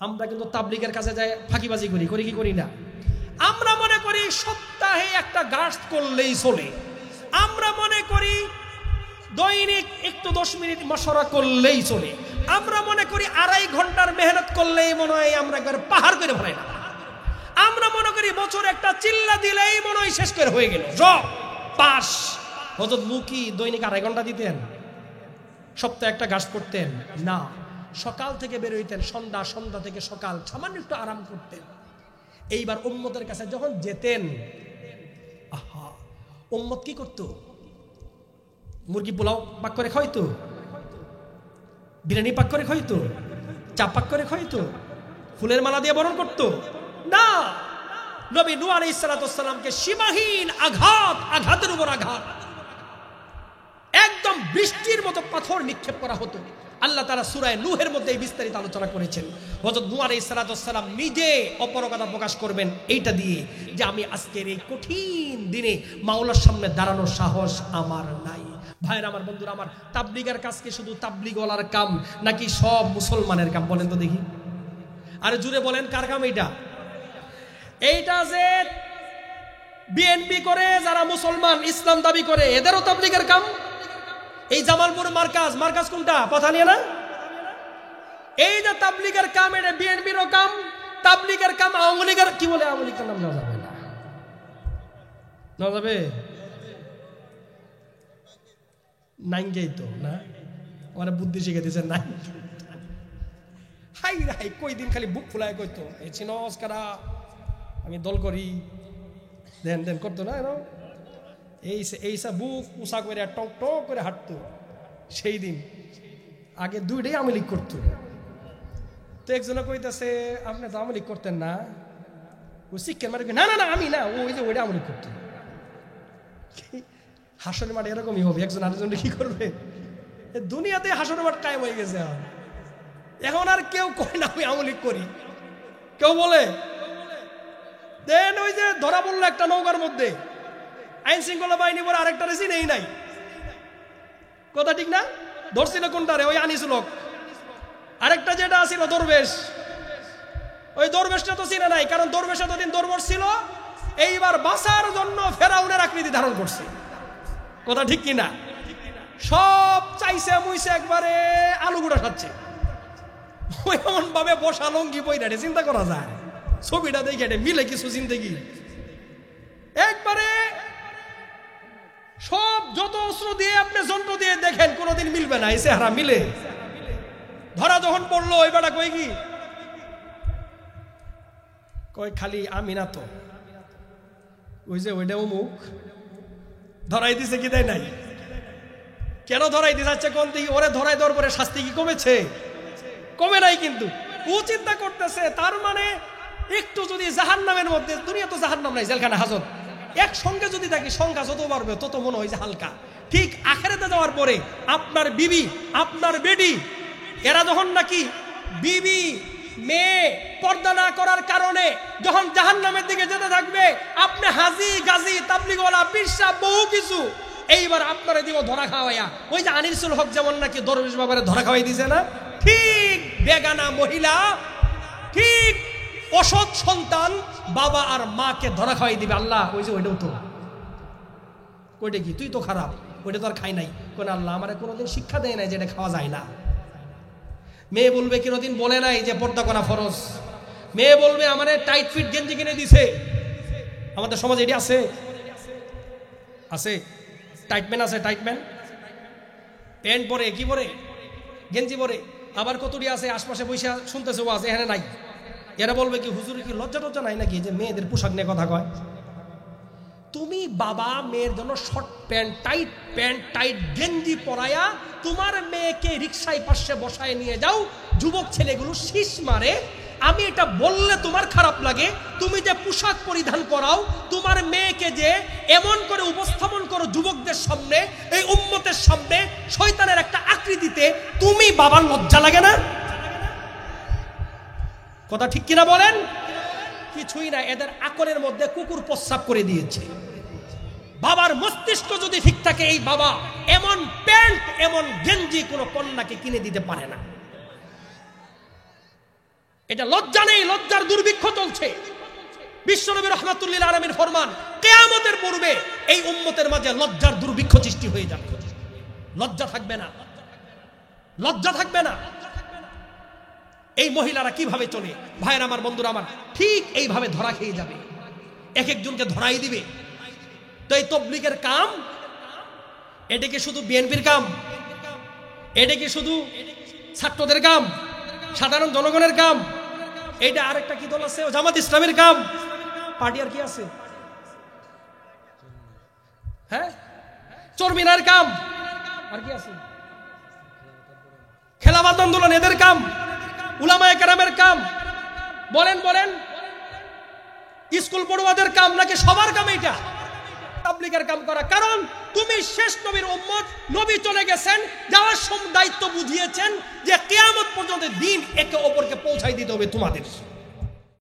আমরা কিন্তু তাবলীগের কাছে যাই ফাঁকিবাজি করি কি করি না? আমরা মনে করি সপ্তাহে একটা গাছ করলেই চলে, আমরা মনে করি দৈনিক একটু 10 মিনিট মশরা করলেই চলে, আমরা মনে করি 2.5 ঘন্টার মেহনত করলেই মনে হয় আমরা একবার পাহাড় করে ফেলাই না, আমরা মনে করি বছর একটা চিল্লা দিলেই মনে হয় শেষ করে হয়ে গেল জব পাস। হযরত মুকি দৈনিক 2.5 ঘন্টা দিতেন? সপ্তাহে একটা গাছ করতেন না, সকাল থেকে বের হইতেন, সন্ধ্যা থেকে সকাল, সামান্য একটু আরাম করতেন। এইবার উম্মতের কাছে যখন যেতেন, আহা, উম্মত কি করত? মুরগি পোলাও পাক করে খাইতো, বিরিয়ানি পাক করে খাইতো, চা পাক করে খাইতো, ফুলের মালা দিয়ে বরণ করতো না। নবী নূহ আলাইহিস সালামকে সীমাহীন আঘাতের উপর আঘাত, একদম বৃষ্টির মতো পাথর নিক্ষেপ করা হতো। আল্লাহ তাআলা সূরা নূহের মধ্যে এই বিস্তারিত আলোচনা করেছেন। হযরত নূহ আলাইহিস সালাম নিজে অপরকতা প্রকাশ করবেন এইটা দিয়ে যে আমি আজকের এই কঠিন দিনে মাওলার সামনে দাঁড়ানোর সাহস আমার নাই। ভাইরা আমার, বন্ধুরা আমার, তাবলীগের কাজ কি শুধু তাবলীগওয়ালার কাম নাকি সব মুসলমানের কাম? বলেন তো দেখি, আরে জুড়ে বলেন, কার কাম এইটা? এইটা যে বিএনপি করে, যারা মুসলমান ইসলাম দাবি করে, এদেরও তাবলীগের কাম। এই জামালপুর মার্কাজ কোনটা? পাথালিয়া না? এই যে তাবলীগের কাম, এটা বিএনপিরও কাম, তাবলীগের কাম আওয়ামী লীগের। কি বলে আওয়ামী লীগের নাম নেওয়া যাবে না? নেওয়া যাবে? নাইঙ্গেই তো না, আমার বুদ্ধি শিখে দিয়েছে নাই। হাই রাই কই দিন খালি বুক ফুলায় কইতো এই চিনস কারা আমি দল করি, দেন করতো না, এইসা বুক উষা করে টক টক করে হাঁটতো। সেই দিন আগে দুইটাই আওয়ামী লীগ করতো। তো একজনে কইতেছে আপনি তো আওয়ামী লীগ করতেন না? ও শিক্ষের মারে না না না আমি না, ওই যে ওইটা আওয়ামী লীগ করতো। হাসনের মাঠ এরকমই হবে, একজন আরেকজনকে কি করবে? দুনিয়াতে হাসনের মাঠ কায়েম হয়ে গেছে। এখন আর কেউ কয় না আমি আওয়ামী লীগ করি, কেউ বলে দেন ওই যে ধরা পড়লো একটা নৌকার মধ্যে, আইন শৃঙ্খলা বাহিনী বলে আরেকটা রেসি নেই নাই, কথা ঠিক না? ধরছিল কোনটারে? ওই আনিসুল হক। আরেকটা যেটা আছিল দরবেশ, ওই দরবেশটা তো চিনে নাই, কারণ দরবেশ এতদিন দরবেশ ছিল, এইবার বাঁচার জন্য ফেরাউনের আকৃতি ধারণ করছে, কথা ঠিক কিনা? সব চাইছে মুইছে একবারে আলু গুঁড়া খাচ্ছে, এমন ভাবে বসা লঙ্গি বইটা চিন্তা করা যায়, ছবিটা দেখে মিলে কিছু জিন্দেগি একবারে সব যত অস্ত্র দিয়ে আপনি যন্ত্র দিয়ে দেখেন কোনোদিন মিলবে না, এই চেহারা মিলে। ধরা যখন পড়লো ওই বেটা কই কি কই খালি আমি না তো, ওই যে ওইটা অমুক ধরাই দিছে কি দেয় নাই? কেন ধরাই দিতে যাচ্ছে কোন দিকে? ওরে ধরাই দেওয়ার পরে শাস্তি কি কমেছে? কমে নাই। কিন্তু ও চিন্তা করতেছে তার মানে একটু যদি জাহান্নামের মধ্যে, দুনিয়া তো জাহান্নাম নাই, জেলখানা হাজত, একসঙ্গে যদি থাকি সংখ্যা যত বাড়বে তত মনে হয় যে হালকা। ঠিক আখেরাতে যাওয়ার পরে আপনার বিবি আপনার বেডি এরা যখন নাকি বিবি মেয়ে পর্দা না করার কারণে যখন জাহান্নামের দিকে যেতে থাকবে, আপনি হাজি গাজী তাবলীগওয়ালা পীরসাহ বহু কিছু এইবার আপনারে দিব ধরা খাওয়াইয়া। ওই যে আনিসুল হক যেমন নাকি দরবেশ বাবারে ধরা খাওয়াই দিছে না, ঠিক বেগানা মহিলা, ঠিক অসৎ সন্তান বাবা আর মাকে ধরা খাওয়াই দিবে আল্লাহ। ওই যে ওইটাও তো, ওইটা কি তুই তো খারাপ, ওইটা তো আর খাই নাই। কোন আল্লাহ আমারে কোনোদিন শিক্ষা দেয় নাই যে এটা খাওয়া যায় না। মেয়ে বলবে কোনোদিন বলে নাই যে পর্দা করা ফরজ। মেয়ে বলবে আমারে টাইট ফিট গেঞ্জি কিনে দিছে। আমাদের সমাজে এটি আছে, আছে টাইট প্যান্ট আছে, টাইট প্যান্ট প্যান্ট পরে কি পরে গেঞ্জি পরে। আবার কতটি আছে আশপাশে বসে শুনতেছে ও আছে, এখানে নাই। এরা বলবে কি হুজুর কি লজ্জা টজ্জা নাই নাকি যে মেয়েদের পোশাক নিয়ে কথা কয়? তুমি বাবা মেয়ের জন্য শর্ট প্যান্ট টাইট গেঞ্জি পরায়া তোমার মেয়েকে রিক্সায় পাশে বসায় নিয়ে যাও, যুবক ছেলেগুলো শীষ মারে। আমি এটা বললে তোমার খারাপ লাগে? তুমি যে পোশাক পরিধান করাও তোমার মেয়েকে, যে এমন করে উপস্থাপন করো যুবকদের সামনে, এই উম্মতের সামনে শয়তানের একটা আকৃতিতে, তুমি বাবার লজ্জা লাগে না? কথা ঠিক কিনা বলেন? কিছুই না, এদের আকলের মধ্যে কুকুর প্রস্রাব করে দিয়েছে। বাবার মস্তিষ্ক যদি ঠিক থাকে, এই বাবা এমন প্যান্ট এমন গেঞ্জি কোনো কন্যাকে কিনে দিতে পারে না। এটা লজ্জা নেই, লজ্জার দুর্ভিক্ষ চলছে। বিশ্বনবী রাহমাতুল্লিল আলামিন ফরমান, কিয়ামতের পূর্বে এই উম্মতের মাঝে লজ্জার দুর্ভিক্ষ সৃষ্টি হয়ে যাবে। লজ্জা থাকবে না, লজ্জা থাকবে না। এই মহিলারা কিভাবে চলে ভাইয়ের আমার, বন্ধুরা আমার, ঠিক এইভাবে ধরা খেয়ে যাবে, এক একজনকে ধরাই দিবে। তো এই তবলিগের কাম, এটা কি শুধু বিএনপির কাম? এটা কি শুধু ছাত্রদের কাম, সাধারণ জনগণের কাম? এটা আরেকটা কি দল আছে, জামাত ইসলামের কাম? পার্টি আর কি আছে? হ্যাঁ, চরমিনার কাম। আর কি আছে? খেলাফত আন্দোলন, এদের কাম? উলামায়ে কেরামের কাম? বলেন বলেন, স্কুল পড়ুয়াদের কাম নাকি সবার কাম এটা? তাবলীগের কাম করা। কারণ তুমি শেষ নবীর উম্মত, নবী চলে গেছেন, যাওয়ার সময় দায়িত্ব বুঝিয়েছেন যে কিয়ামত পর্যন্ত দিন একে অপরকে পৌঁছাই দিতে হবে তোমাদের।